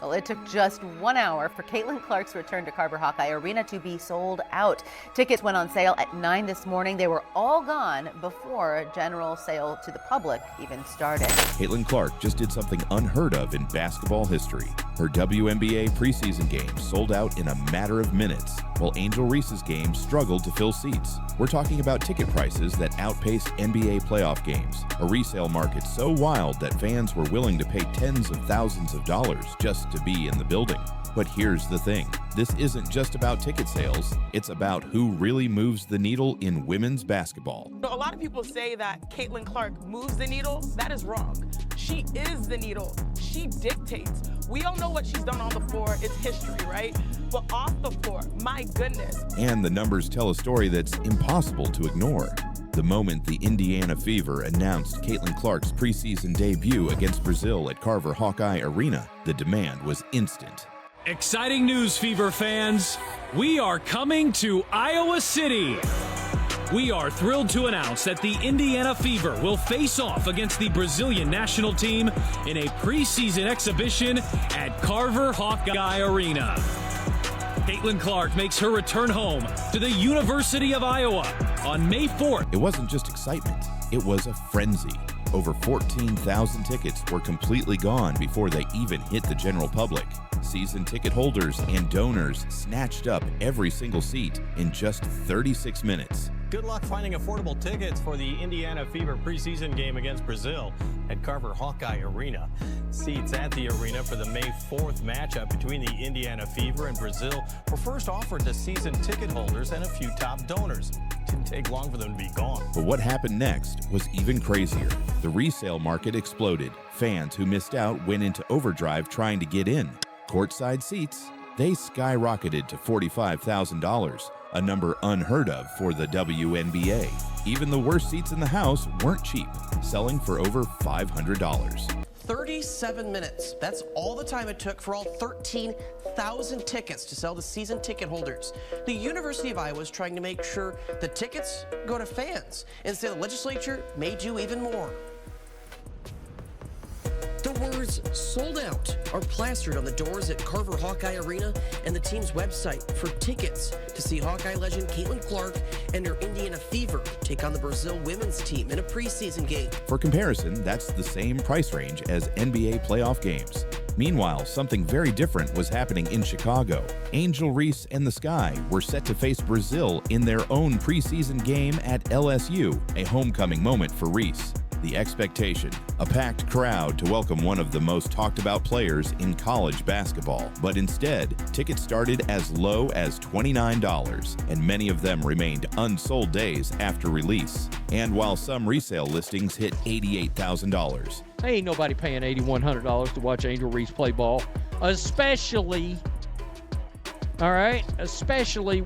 Well, it took just 1 hour for Caitlin Clark's return to Carver Hawkeye Arena to be sold out. Tickets went on sale at 9 this morning. They were all gone before general sale to the public even started. Caitlin Clark just did something unheard of in basketball history. Her WNBA preseason game sold out in a matter of minutes, while Angel Reese's game struggled to fill seats. We're talking about ticket prices that outpaced NBA playoff games, a resale market so wild that fans were willing to pay tens of thousands of dollars just to be in the building. But here's the thing, this isn't just about ticket sales, it's about who really moves the needle in women's basketball. A lot of people say that Caitlin Clark moves the needle. That is wrong. She is the needle. She dictates. We all know what she's done on the floor. It's history, right? But off the floor, my goodness. And the numbers tell a story that's impossible to ignore. The moment the Indiana Fever announced Caitlin Clark's preseason debut against Brazil at Carver Hawkeye Arena, the demand was instant. Exciting news, Fever fans. We are coming to Iowa City. We are thrilled to announce that the Indiana Fever will face off against the Brazilian national team in a preseason exhibition at Carver Hawkeye Arena. Caitlin Clark makes her return home to the University of Iowa on May 4th. It wasn't just excitement, it was a frenzy. Over 14,000 tickets were completely gone before they even hit the general public. Season ticket holders and donors snatched up every single seat in just 36 minutes. Good luck finding affordable tickets for the Indiana Fever preseason game against Brazil at Carver Hawkeye Arena. Seats at the arena for the May 4th matchup between the Indiana Fever and Brazil were first offered to season ticket holders and a few top donors. Didn't take long for them to be gone. But what happened next was even crazier. The resale market exploded. Fans who missed out went into overdrive trying to get in. Courtside seats, they skyrocketed to $45,000, a number unheard of for the WNBA. Even the worst seats in the house weren't cheap, selling for over $500. 37 minutes. That's all the time it took for all 13,000 tickets to sell to season ticket holders. The University of Iowa is trying to make sure the tickets go to fans. Instead, the legislature may do even more. The words "sold out" are plastered on the doors at Carver Hawkeye Arena and the team's website for tickets to see Hawkeye legend Caitlin Clark and her Indiana Fever take on the Brazil women's team in a preseason game. For comparison, that's the same price range as NBA playoff games. Meanwhile, something very different was happening in Chicago. Angel Reese and the Sky were set to face Brazil in their own preseason game at LSU, a homecoming moment for Reese. The expectation, a packed crowd to welcome one of the most talked about players in college basketball. But instead, tickets started as low as $29, and many of them remained unsold days after release. And while some resale listings hit $88,000. Ain't nobody paying $8,100 to watch Angel Reese play ball, especially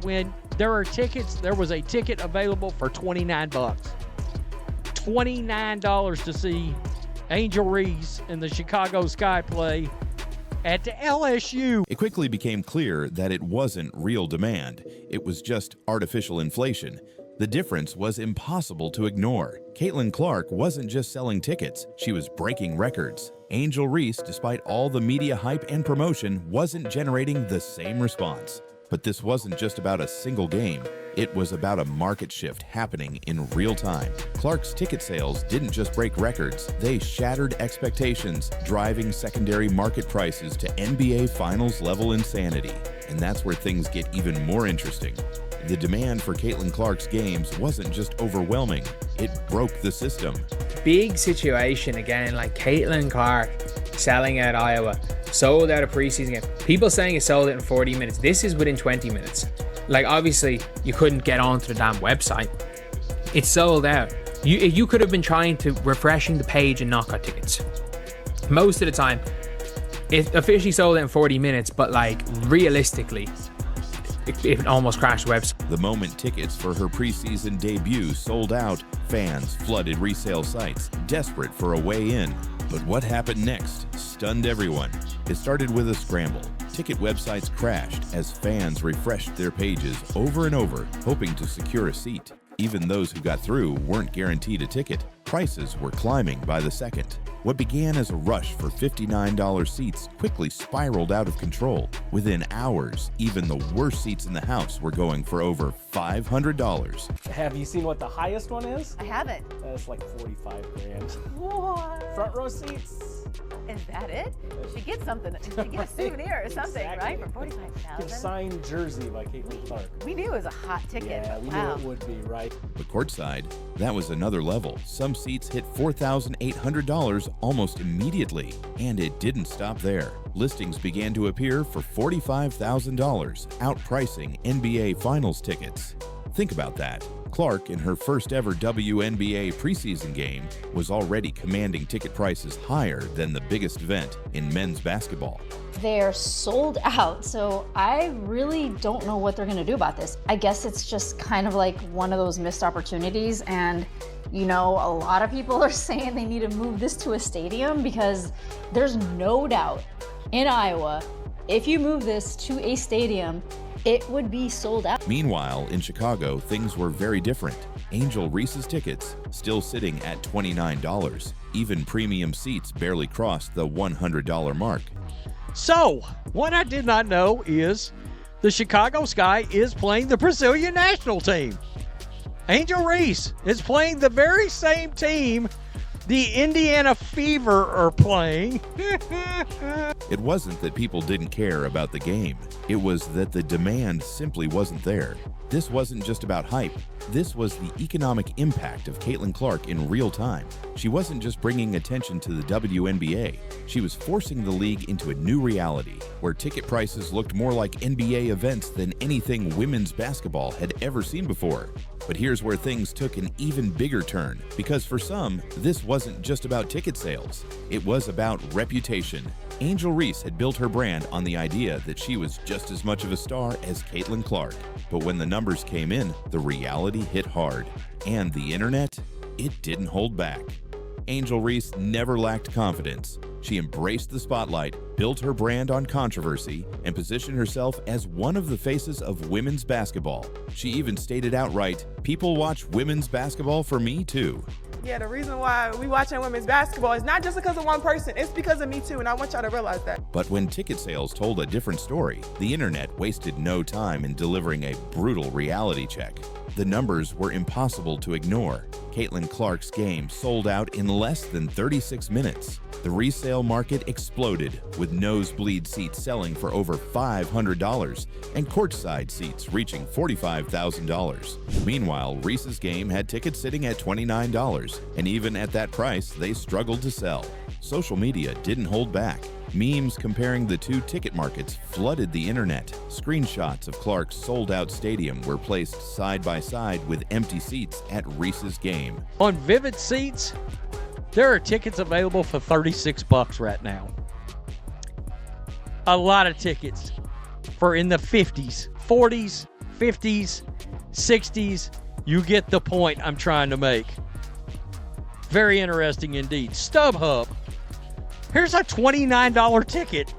when there are tickets. There was a ticket available for $29. $29 to see Angel Reese and the Chicago Sky play at the LSU. It quickly became clear that it wasn't real demand. It was just artificial inflation. The difference was impossible to ignore. Caitlin Clark wasn't just selling tickets, she was breaking records. Angel Reese, despite all the media hype and promotion, wasn't generating the same response. But this wasn't just about a single game. It was about a market shift happening in real time. Clark's ticket sales didn't just break records, they shattered expectations, driving secondary market prices to NBA Finals level insanity. And that's where things get even more interesting. The demand for Caitlin Clark's games wasn't just overwhelming, it broke the system. Big situation again, like Caitlin Clark selling out Iowa, sold out a preseason game. People saying it sold out in 40 minutes. This is within 20 minutes. Like, obviously, you couldn't get onto the damn website. It's sold out. You could have been trying to refreshing the page and not got tickets. Most of the time, it officially sold out in 40 minutes, but like realistically, it almost crashed the website. The moment tickets for her preseason debut sold out, fans flooded resale sites, desperate for a way in. But what happened next stunned everyone. It started with a scramble. Ticket websites crashed as fans refreshed their pages over and over, hoping to secure a seat. Even those who got through weren't guaranteed a ticket. Prices were climbing by the second. What began as a rush for $59 seats quickly spiraled out of control. Within hours, even the worst seats in the house were going for over $500. Have you seen what the highest one is? I haven't. That's like 45 grand. What? Front row seats. Is that it? She gets something. She get a souvenir or something, Exactly. right? For $45,000. Signed jersey by Caitlin Clark. We knew it was a hot ticket. Yeah, we Wow. knew it would be, right? But courtside, that was another level. Some seats hit $4,800 almost immediately, and it didn't stop there. Listings began to appear for $45,000, outpricing NBA Finals tickets. Think about that. Clark, in her first ever WNBA preseason game, was already commanding ticket prices higher than the biggest event in men's basketball. They're sold out, so I really don't know what they're going to do about this. I guess it's just kind of like one of those missed opportunities, and you know, a lot of people are saying they need to move this to a stadium because there's no doubt in Iowa, if you move this to a stadium, it would be sold out. Meanwhile, in Chicago, things were very different. Angel Reese's tickets still sitting at $29. Even premium seats barely crossed the $100 mark. So, what I did not know is the Chicago Sky is playing the Brazilian national team. Angel Reese is playing the very same team the Indiana Fever are playing. It wasn't that people didn't care about the game. It was that the demand simply wasn't there. This wasn't just about hype. This was the economic impact of Caitlin Clark in real time. She wasn't just bringing attention to the WNBA. She was forcing the league into a new reality where ticket prices looked more like NBA events than anything women's basketball had ever seen before. But here's where things took an even bigger turn, because for some, this wasn't just about ticket sales. It was about reputation. Angel Reese had built her brand on the idea that she was just as much of a star as Caitlin Clark. But when the numbers came in, the reality hit hard. And the internet, it didn't hold back. Angel Reese never lacked confidence. She embraced the spotlight, built her brand on controversy, and positioned herself as one of the faces of women's basketball. She even stated outright, "People watch women's basketball for me too." Yeah, the reason why we watching women's basketball is not just because of one person, it's because of me too, and I want y'all to realize that. But when ticket sales told a different story, the internet wasted no time in delivering a brutal reality check. The numbers were impossible to ignore. Caitlin Clark's game sold out in less than 36 minutes. The resale market exploded, with nosebleed seats selling for over $500 and courtside seats reaching $45,000. Meanwhile, Reese's game had tickets sitting at $29, and even at that price, they struggled to sell. Social media didn't hold back. Memes comparing the two ticket markets flooded the internet. Screenshots of Clark's sold-out stadium were placed side by side with empty seats at Reese's game. On Vivid Seats, there are tickets available for $36 right now. A lot of tickets for in the 50s, 40s, 50s, 60s. You get the point I'm trying to make. Very interesting indeed. StubHub. Here's a $29 ticket.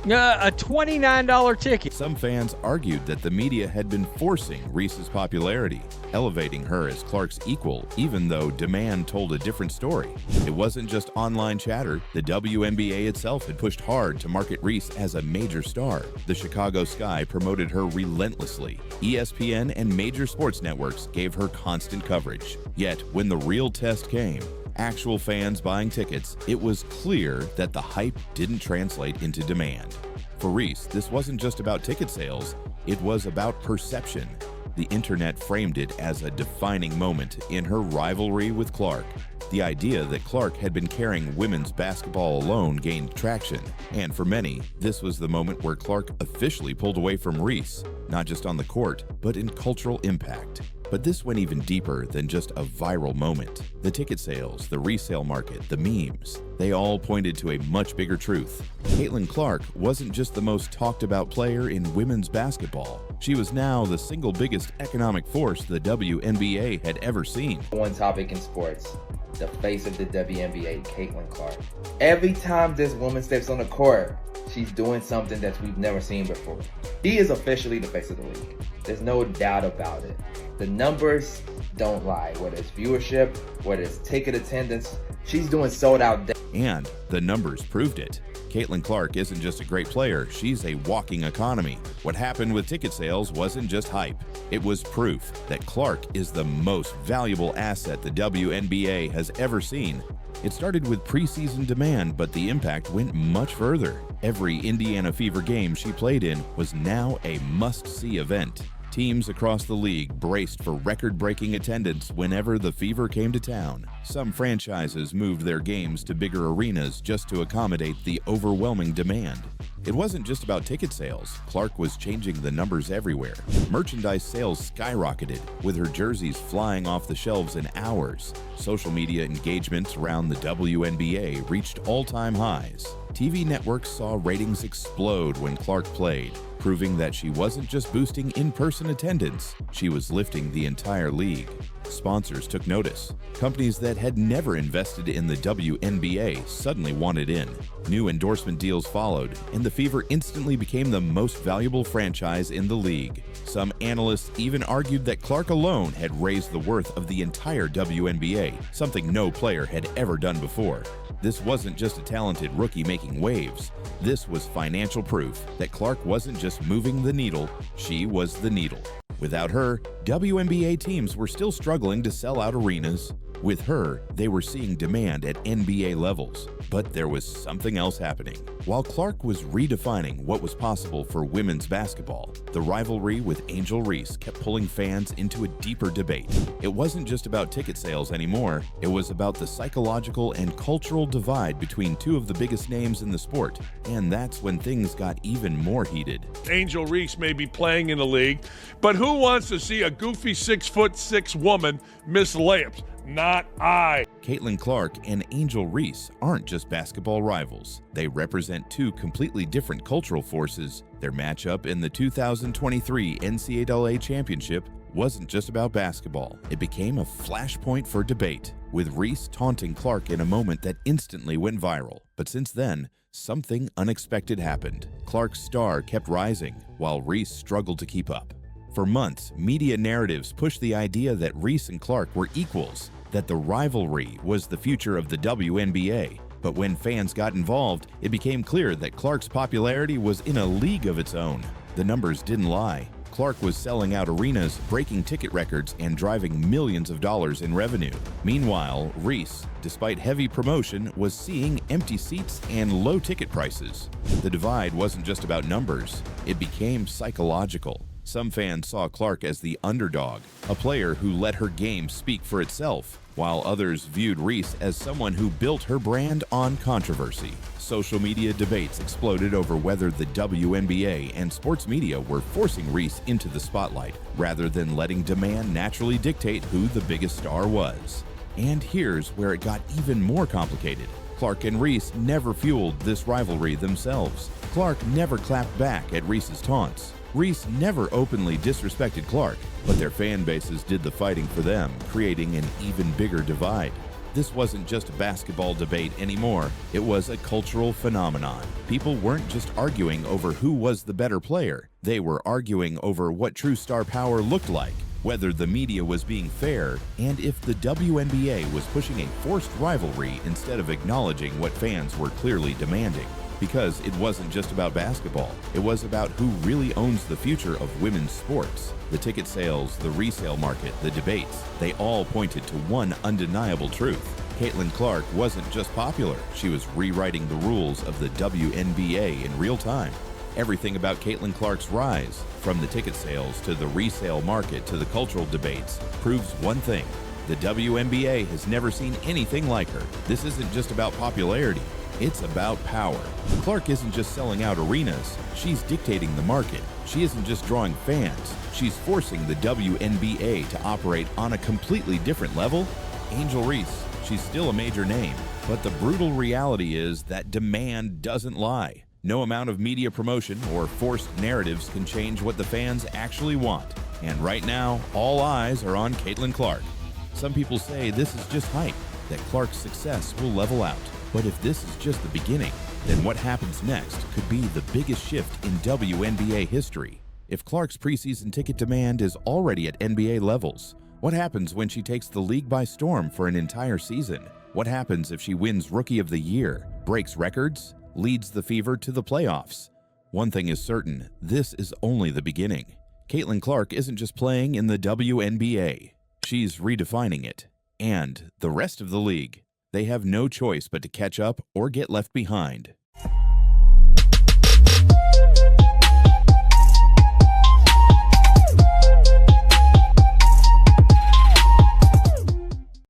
A $29 ticket. Some fans argued that the media had been forcing Reese's popularity, elevating her as Clark's equal, even though demand told a different story. It wasn't just online chatter. The WNBA itself had pushed hard to market Reese as a major star. The Chicago Sky promoted her relentlessly. ESPN and major sports networks gave her constant coverage. Yet, when the real test came, actual fans buying tickets, it was clear that the hype didn't translate into demand. For Reese, this wasn't just about ticket sales, it was about perception. The internet framed it as a defining moment in her rivalry with Clark. The idea that Clark had been carrying women's basketball alone gained traction, and for many, this was the moment where Clark officially pulled away from Reese, not just on the court, but in cultural impact. But this went even deeper than just a viral moment. The ticket sales, the resale market, the memes, they all pointed to a much bigger truth. Caitlin Clark wasn't just the most talked about player in women's basketball. She was now the single biggest economic force the WNBA had ever seen. One topic in sports, the face of the WNBA, Caitlin Clark. Every time this woman steps on the court, she's doing something that we've never seen before. She is officially the face of the league. There's no doubt about it. The numbers don't lie. Whether it's viewership, whether it's ticket attendance, she's doing sold out. And the numbers proved it. Caitlin Clark isn't just a great player, she's a walking economy. What happened with ticket sales wasn't just hype. It was proof that Clark is the most valuable asset the WNBA has ever seen. It started with preseason demand, but the impact went much further. Every Indiana Fever game she played in was now a must-see event. Teams across the league braced for record-breaking attendance whenever the Fever came to town. Some franchises moved their games to bigger arenas just to accommodate the overwhelming demand. It wasn't just about ticket sales. Clark was changing the numbers everywhere. Merchandise sales skyrocketed, with her jerseys flying off the shelves in hours. Social media engagements around the WNBA reached all-time highs. TV networks saw ratings explode when Clark played, proving that she wasn't just boosting in-person attendance, she was lifting the entire league. Sponsors took notice. Companies that had never invested in the WNBA suddenly wanted in. New endorsement deals followed, and the Fever instantly became the most valuable franchise in the league. Some analysts even argued that Clark alone had raised the worth of the entire WNBA, something no player had ever done before. This wasn't just a talented rookie making waves. This was financial proof that Clark wasn't just moving the needle, she was the needle. Without her, WNBA teams were still struggling to sell out arenas. With her, they were seeing demand at NBA levels. But there was something else happening. While Clark was redefining what was possible for women's basketball, the rivalry with Angel Reese kept pulling fans into a deeper debate. It wasn't just about ticket sales anymore, it was about the psychological and cultural divide between two of the biggest names in the sport, and that's when things got even more heated. Angel Reese may be playing in the league, but who wants to see a goofy 6'6" woman miss layups? Not I. Caitlin Clark and Angel Reese aren't just basketball rivals. They represent two completely different cultural forces. Their matchup in the 2023 NCAA Championship wasn't just about basketball. It became a flashpoint for debate, with Reese taunting Clark in a moment that instantly went viral. But since then, something unexpected happened. Clark's star kept rising, while Reese struggled to keep up. For months, media narratives pushed the idea that Reese and Clark were equals, that the rivalry was the future of the WNBA. But when fans got involved, it became clear that Clark's popularity was in a league of its own. The numbers didn't lie. Clark was selling out arenas, breaking ticket records, and driving millions of dollars in revenue. Meanwhile, Reese, despite heavy promotion, was seeing empty seats and low ticket prices. The divide wasn't just about numbers, it became psychological. Some fans saw Clark as the underdog, a player who let her game speak for itself, while others viewed Reese as someone who built her brand on controversy. Social media debates exploded over whether the WNBA and sports media were forcing Reese into the spotlight, rather than letting demand naturally dictate who the biggest star was. And here's where it got even more complicated. Clark and Reese never fueled this rivalry themselves. Clark never clapped back at Reese's taunts. Reese never openly disrespected Clark, but their fan bases did the fighting for them, creating an even bigger divide. This wasn't just a basketball debate anymore, it was a cultural phenomenon. People weren't just arguing over who was the better player, they were arguing over what true star power looked like, whether the media was being fair, and if the WNBA was pushing a forced rivalry instead of acknowledging what fans were clearly demanding. Because it wasn't just about basketball, it was about who really owns the future of women's sports. The ticket sales, the resale market, the debates, they all pointed to one undeniable truth. Caitlin Clark wasn't just popular, she was rewriting the rules of the WNBA in real time. Everything about Caitlin Clark's rise, from the ticket sales to the resale market to the cultural debates, proves one thing. The WNBA has never seen anything like her. This isn't just about popularity. It's about power. Clark isn't just selling out arenas, she's dictating the market. She isn't just drawing fans, she's forcing the WNBA to operate on a completely different level. Angel Reese, she's still a major name, but the brutal reality is that demand doesn't lie. No amount of media promotion or forced narratives can change what the fans actually want. And right now, all eyes are on Caitlin Clark. Some people say this is just hype, that Clark's success will level out. But if this is just the beginning, then what happens next could be the biggest shift in WNBA history. If Clark's preseason ticket demand is already at NBA levels, what happens when she takes the league by storm for an entire season? What happens if she wins Rookie of the Year, breaks records, leads the Fever to the playoffs? One thing is certain, this is only the beginning. Caitlin Clark isn't just playing in the WNBA. She's redefining it. And the rest of the league, they have no choice but to catch up or get left behind.